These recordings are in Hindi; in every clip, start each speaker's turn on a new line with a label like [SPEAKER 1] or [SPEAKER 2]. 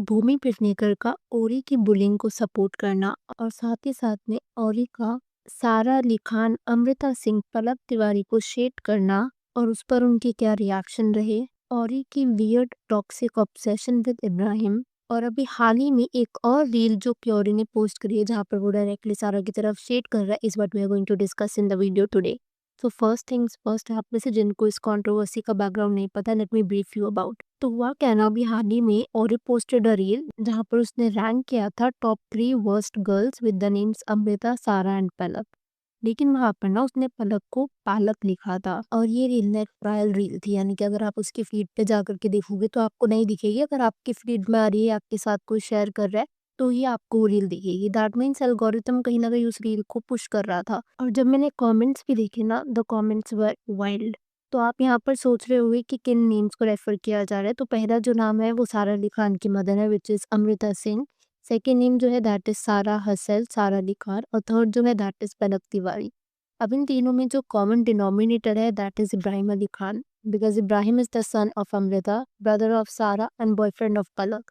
[SPEAKER 1] भूमि पेडनेकर का ओरी की बुलिंग को सपोर्ट करना और साथ ही साथ में ओरी का सारा अली खान, अमृता सिंह, पलक तिवारी को शेड करना और उस पर उनके क्या रिएक्शन रहे, ओरी की weird toxic obsession with Ibrahim. और अभी हाल ही में एक और रील जो कि ओरी ने पोस्ट करी है जहाँ पर वो डायरेक्टली सारा की तरफ शेड कर रहा है, is what we are going to discuss in the video today. तो फर्स्ट थिंग्स फर्स्ट, आप में से जिनको इस कंट्रोवर्सी का बैकग्राउंड नहीं पता, let me brief you about. तो हुआ क्या ना, अभी हाल ही में और पोस्टेड अ रील जहाँ पर उसने रैंक किया था top 3 worst girls with the names Amrita, सारा एंड पलक। लेकिन वहां पर ना उसने पलक को पालक लिखा था और ये रील ना एक ट्रायल रील थी, यानी कि अगर आप उसकी फीड पे जाकर के देखोगे तो आपको नहीं दिखेगी। अगर आपकी फीड में आ रही है, आपके साथ कोई शेयर कर रहा है, तो ही आपको वो रील दिखेगी। दैट मीन्स एल्गोरिथम कहीं ना कहीं उस रील को पुश कर रहा था। और जब मैंने कमेंट्स भी देखे ना, द कमेंट्स वर वाइल्ड। तो आप यहाँ पर सोच रहे होंगे कि किन नेम्स को रेफर किया जा रहा है। तो पहला जो नाम है वो सारा अली खान की मदर है, which is Amrita Singh. Second name जो है दैट इज सारा हसल, सारा अली खान। और थर्ड जो है दैट इज पलक तिवारी। अब इन तीनों में जो कॉमन डिनोमिनेटर है that is Ibrahim Ali Khan, because Ibrahim is the son of Amrita, brother of सारा एंड बॉयफ्रेंड ऑफ पलक।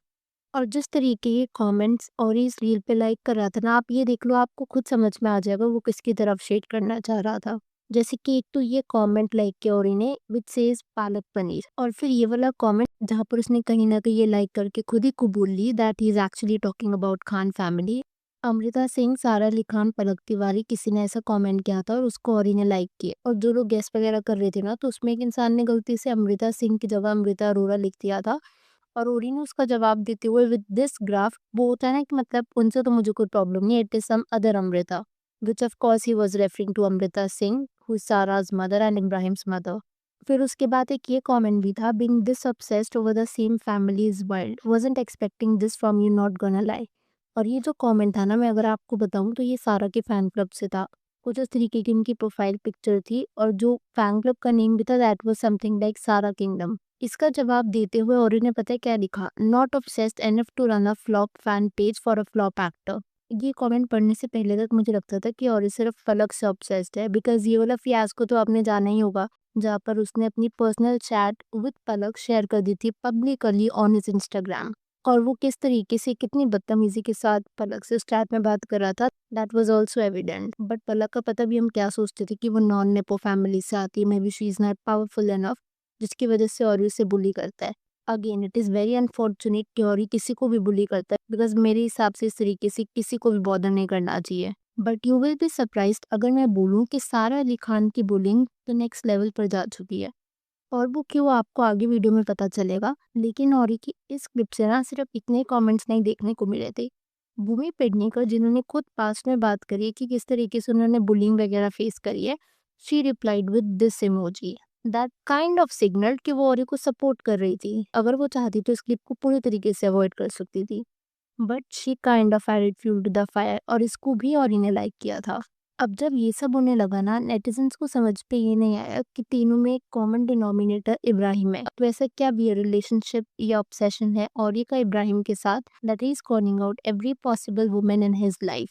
[SPEAKER 1] और जिस तरीके के कमेंट्स और इस रील पे लाइक कर रहा था ना, आप ये देख लो, आपको खुद समझ में आ जाएगा वो किसकी तरफ शेड करना चाह रहा था। जैसे कि एक तो ये कमेंट लाइक किया और इन्हें विच सेज पालक पनीर, और फिर ये वाला कमेंट जहाँ पर उसने कहीं ना कहीं ये लाइक करके खुद ही कबूल ली that he is actually talking about Khan family. Amrita Singh, Sara Ali Khan, Palak Tiwari, किसी ने ऐसा कमेंट किया था और उसको और ने लाइक किया। और जो लोग गेस वगैरह कर रहे थे ना, तो उसमें एक इंसान ने गलती से अमृता सिंह की जगह अमृता अरोड़ा लिख दिया था। और ओरी ने उसका जवाब देते हुए विद दिस ग्राफ, वो होता है ना कि मतलब उनसे तो मुझे कोई प्रॉब्लम नहीं, it is some other Amrita, which of course he was referring to Amrita Singh who is Sara's mother and Ibrahim's mother. फिर उसके बाद एक ये कमेंट भी था, being this obsessed over the same family is wild, wasn't expecting this from you, not gonna lie. और ये जो कमेंट था ना, मैं अगर आपको बताऊं तो ये सारा के फैन क्लब से था। कुछ इस तरीके की उनकी प्रोफाइल पिक्चर थी और जो फैन क्लब का नेम भी था दैट वाज समथिंग लाइक सारा किंगडम। इसका जवाब देते हुए और ने पता है क्या लिखा, not obsessed enough to run a flop fan page for a flop actor. ये कमेंट पढ़ने से पहले तक मुझे लगता था कि और सिर्फ पलक से ऑब्सेस्ड है, बिकॉज ये वाला फियास्को तो आपने जाना ही होगा जहाँ पर उसने अपनी personal chat with Palak share कर दी थी पब्लिकली ऑन हिज इंस्टाग्राम। और वो किस तरीके से, कितनी बदतमीजी के साथ पलक से उस चैट में बात कर रहा था, that was also evident. But Palak का पता भी हम क्या सोचते थे कि वो नॉन नेपो फैमिली से आती है, may be she is not powerful enough, जिसकी वजह से और उसे बुली करता है। Again it is very unfortunate कि और किसी को भी बुली करता है, बिकॉज मेरे हिसाब से इस तरीके से किसी को भी बॉदर नहीं करना चाहिए। But you will be surprised अगर मैं बोलूँ कि सारा अली खान की बुलिंग तो नेक्स्ट लेवल पर जा चुकी है। और वो क्यों, आपको आगे वीडियो में पता चलेगा। लेकिन औरी की इस क्लिप से ना सिर्फ इतने कमेंट्स नहीं देखने को मिले थे। भूमि पेडनेकर, जिन्होंने खुद पास्ट में बात करी है कि किस तरीके से उन्होंने बुलिंग वगैरह फेस करी है, she replied with this emoji that kind of signal कि वो औरी को सपोर्ट कर रही थी। अगर वो चाहती तो इस क्लिप को पूरी तरीके से अवॉइड कर सकती थी, but she kind of added fuel to the fire, और इसको भी औरी ने लाइक किया था। अब जब ये सब होने लगा ना, नेटिजन्स को समझ पे ये नहीं आया कि तीनों में एक कॉमन डिनोमिनेटर इब्राहिम है। तो ऐसा क्या भी रिलेशनशिप या ऑब्सेशन है औरी का इब्राहिम के साथ, that is calling out every possible women in his life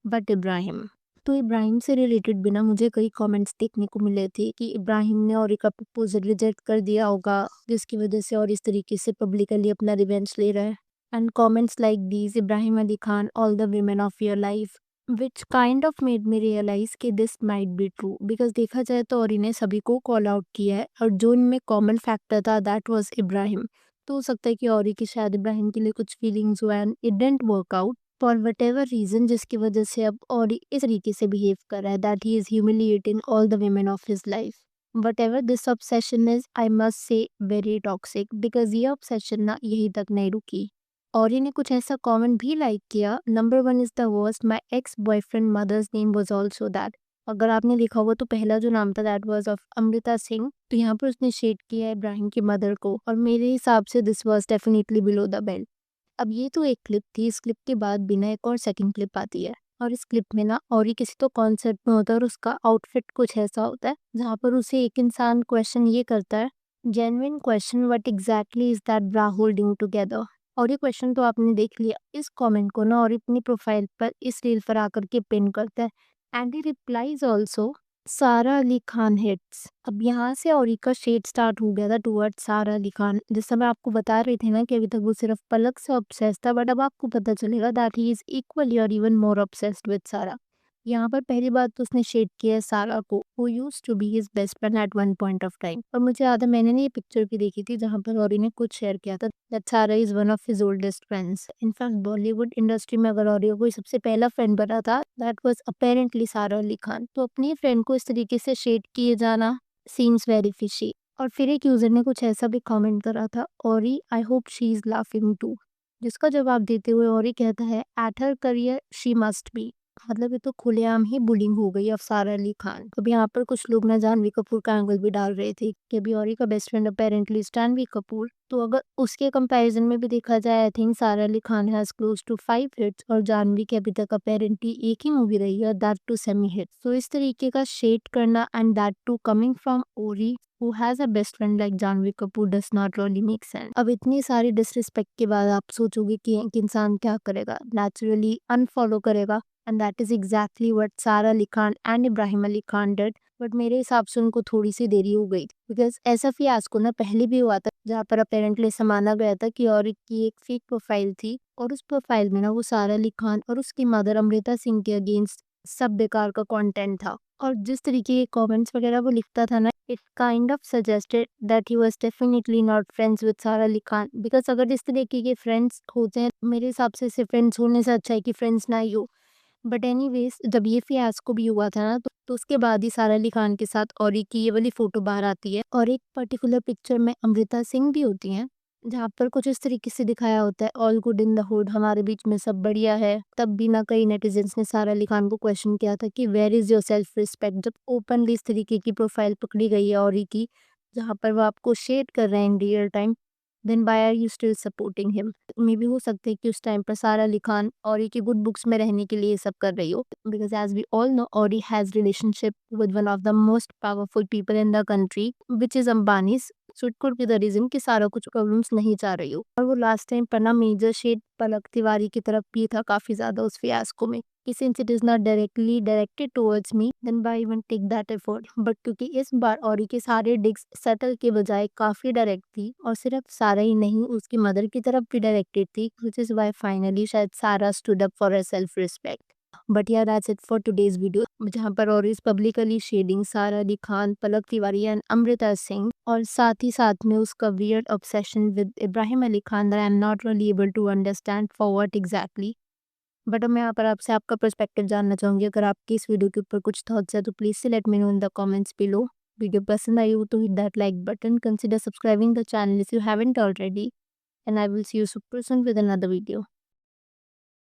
[SPEAKER 1] but Ibrahim. तो इब्राहिम से रिलेटेड भी ना मुझे कई कमेंट्स देखने को मिले थे कि इब्राहिम ने औरी का प्रपोजल रिजेक्ट कर दिया होगा, जिसकी वजह से और इस तरीके से पब्लिकली अपना रिवेंज ले रहा है। And comments like these, Ibrahim Ali Khan, all the women of your life, which kind of made me realize कि this might be true, because देखा जाए तो और इन्हें सभी को कॉल आउट किया है और जो इनमें कॉमन फैक्टर था दैट वाज इब्राहिम। तो हो सकता है कि औरी की शायद इब्राहिम के लिए कुछ फीलिंग्स हुआ and it didn't work out for whatever reason, जिसकी वजह से अब औरी इस तरीके से बिहेव कर रहा है that he is humiliating all the women of his life. What ever this obsession is, I must say very toxic, because ये ऑब्सेशन ना यहीं तक नहीं रुकी। और ने कुछ ऐसा कमेंट भी लाइक किया, number 1 is the worst, my ex boyfriend mother's name was also that. अगर आपने देखा हुआ तो पहला जो नाम था that was of Amrita Singh, तो यहाँ पर उसने शेड किया है इब्राहिम की मदर को, और मेरे हिसाब से this was definitely below the belt. अब ये तो एक क्लिप थी, इस क्लिप के बाद भी ना एक और सेकंड क्लिप आती है, और इस क्लिप में ना और ही किसी तो कॉन्सर्ट में होता है और उसका आउटफिट कुछ ऐसा होता है जहाँ पर उसे एक इंसान क्वेश्चन ये करता है, genuine question, what exactly is that bra holding together. और ये क्वेश्चन तो आपने देख लिया, इस कमेंट को ना और अपनी प्रोफाइल पर इस रील पर आकर के पिन करता है एंड ही रिप्लाइज ऑल्सो सारा अली खान हिट्स। अब यहाँ से औरी का शेड स्टार्ट हो गया था टुवर्ड्स सारा अली खान। जिस समय आपको बता रही थी ना कि अभी तक वो सिर्फ पलक से ऑब्सेस्ड था, बट अब आपको पता चलेगा दैट ही इज इक्वली और इवन मोर ऑब्सेस्ड विद सारा। यहाँ पर पहली बात तो उसने शेड किया है सारा को, who used to be his best friend at one point of time. और मुझे याद है मैंने ना ये पिक्चर भी देखी थी जहाँ पर औरी ने कुछ शेयर किया था दैट सारा is one of his oldest friends. In fact Bollywood industry में अगर औरी का कोई सबसे पहला फ्रेंड बना था दैट वाज अपेरेंटली सारा अली खान। तो अपनी फ्रेंड को इस तरीके से शेड किए जाना सीम्स वेरी फिशी। और फिर एक यूजर ने कुछ ऐसा भी कमेंट करा था, Orry I hope she is laughing too. जिसका जवाब देते हुए औरी कहता है at her career she must be. मतलब ये तो खुलेआम ही बुलिंग हो गई अफसारा अली खान। अब यहाँ पर कुछ लोग ना जानवी कपूर का एंगल भी डाल रहे थे कि अभी औरी का best friend apparently Janhvi Kapoor. तो अगर उसके कंपैरिजन में भी देखा जाए I think Sara Ali Khan has close to 5 hits और जानवी की अभी तक अपेरेंटली एक ही मूवी रही है दैट टू सेमी हिट। तो इस तरीके का शेड करना and that too coming from Orry who has a best friend like Janhvi Kapoor does not really make sense। अब इतनी सारी डिसरिस्पेक्ट के बाद आप सोचोगे कि एक इंसान क्या करेगा, नेचुरली अनफॉलो करेगा। And that is exactly what Sara Ali Khan and Ibrahim Ali Khan did. But मेरे हिसाब से उनको थोड़ी सी देरी हो गई बिकॉज ऐसा फियास्को ना पहले भी हुआ था जहाँ पर अपेरेंटली ऐसा माना गया था कि और की एक फेक प्रोफाइल थी और उस प्रोफाइल में ना वो सारा अली खान और उसकी मदर अमृता सिंह के अगेंस्ट सब बेकार का कंटेंट था। और जिस तरीके के कमेंट्स वगैरह वो लिखता था ना it kind of suggested that he was definitely not friends with सारा अली खान। बिकॉज अगर इस तरीके के फ्रेंड्स होते हैं मेरे हिसाब से ऐसे फ्रेंड्स होने से अच्छा है कि फ्रेंड्स ना ही हो। बट एनीवेज जब ये फियास्को भी हुआ था ना तो उसके बाद ही सारा अली खान के साथ औरी की ये वाली फोटो बाहर आती है और एक पर्टिकुलर पिक्चर में अमृता सिंह भी होती हैं जहाँ पर कुछ इस तरीके से दिखाया होता है all good in the hood, हमारे बीच में सब बढ़िया है। तब भी ना कई नेटिजन्स ने सारा अली खान को क्वेश्चन किया था कि where is your self respect, जब ओपनली इस तरीके की प्रोफाइल पकड़ी गई है औरी की जहाँ पर वो आपको शेड कर रहे हैं in real time, then why are you still supporting him. मे भी हो सकता है कि उस टाइम पर सारा अली खान औरी की गुड बुक्स में रहने के लिए ये सब कर रही हो। Because as we all know Orry has relationship with one of the most powerful people in the country which is Ambanis. So it could be the reason कि सारा कुछ प्रॉब्लम्स नहीं चाह रही हो। और वो लास्ट टाइम पर ना मेजर शेड पलक तिवारी की तरफ भी था काफी ज्यादा उस फियास्को में कि since it is not directly directed towards me then why even take that effort. But क्योंकि इस बार औरी के सारे डिग्स सटल के बजाय काफी डायरेक्ट थी और सिर्फ सारा ही नहीं उसकी मदर की तरफ भी डायरेक्टेड थी विच इज व्हाई फाइनली शायद Sara stood up for her self respect. But यार that's it for today's video जहाँ पर और इस publicly shading Sara Ali Khan, Palak Tiwari and Amrita Singh और साथ ही साथ में उसका weird obsession with Ibrahim Ali Khan that I am not really able to understand for what exactly. But अब मैं यहाँ पर आपसे आपका पर्सपेक्टिव जानना चाहूंगी। अगर आपकी इस वीडियो के ऊपर कुछ थॉट्स है तो प्लीज से let me know in the comments below. Video पसंद आई हो तो hit that like button, consider subscribing the channel if you haven't already, and I will see you super soon with another video.